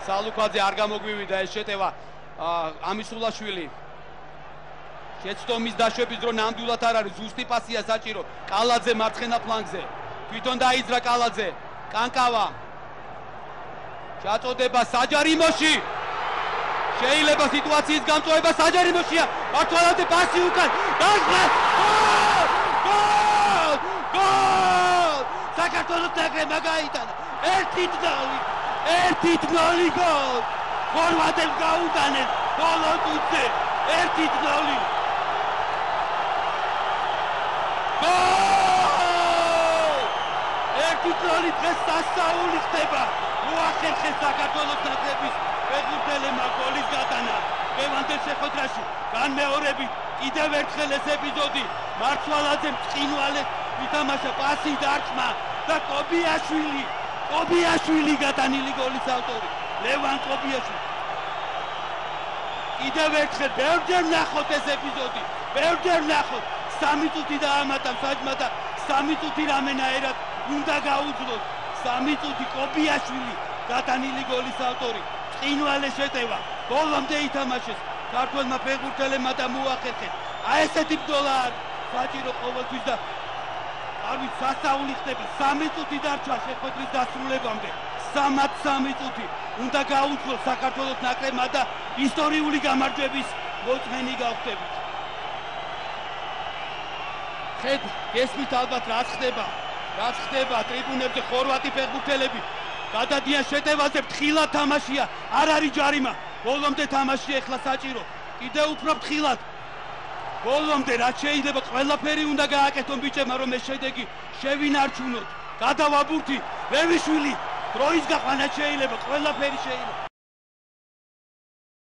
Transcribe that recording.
სალუქვაძე არ გამოგვივიდა ეს შეტევა ამისულაშვილი შეცდომის დაშვების დრო ნამდვილად არ არის ზუსტი პასია საჭირო კალაძე მარცხენა ფლანგზე თვითონ დაიძრა კალაძე კანკავა ჩაწოდება საჯარიმოში შეიძლება სიტუაციის გამწვევა საჯარიმოშია მართლავე პასი უკან დაჟღა გოლ საქართველოს ნაკრებმა გაიტანა 1-0 გოლ ხორვატებს გაუტანეს ბოლო წუთზე 1-0 გოლ დღეს სასწაული ხდება მოახერხეს საქართველოს ნაკრების ფეხბურთელებმა გოლის გატანა ლევანტეს შეხვედრაში განმეორებით კიდევ ერთხელ ეს ეპიზოდი მარცვალაძემ წყინვალეს ითამაშა პასი დარტყმა და კობიაშვილი გატანილი გოლის ავტორი ლევან კობიაშვილი კიდევ ერთხელ ბევრჯერ ნახოთ ეს ეპიზოდი ბევრჯერ ნახოთ 3 წუთი დაამატა საჯმა და 3 წუთი რამენაერად უნდა გაუძლოს 3 წუთი კობიაშვილი გატანილი გოლის ავტორი წყინვალე შეტევა ბოლომდე ითამაშეს ქართველმა ფეხბურთელებმა და მოახერხეს აი ესეთი ბრძოლა საჭირო ყოველთვის და არ ვიცი სასწაული ხდება 3 წუთი დარჩა შეხვედრის დასრულებამდე 3 წუთი უნდა გაუძლოს საქართველოს ნაკრებმა და ისტორიული გამარჯვების მოწმენი გავხდებით ხედავთ გესმით ალბათ რაც ხდება ტრიბუნებზე ხორვატი ფეხბურთელები გადადიან შეტევაზე ფრთხილად თამაშია არ არის ჯარიმა ბოლომდე თამაშია ეხლა საჭირო კიდევ უფრო ფრთხილად ბოლომდე რაც შეიძლება ყველაფერი უნდა გააკეთონ ბიჭებმა რომ ეს შედეგი შევინარჩუნოთ გადავაბურთი ლევიშვილი დროის გაყვანა შეიძლება ყველაფერი შეიძლება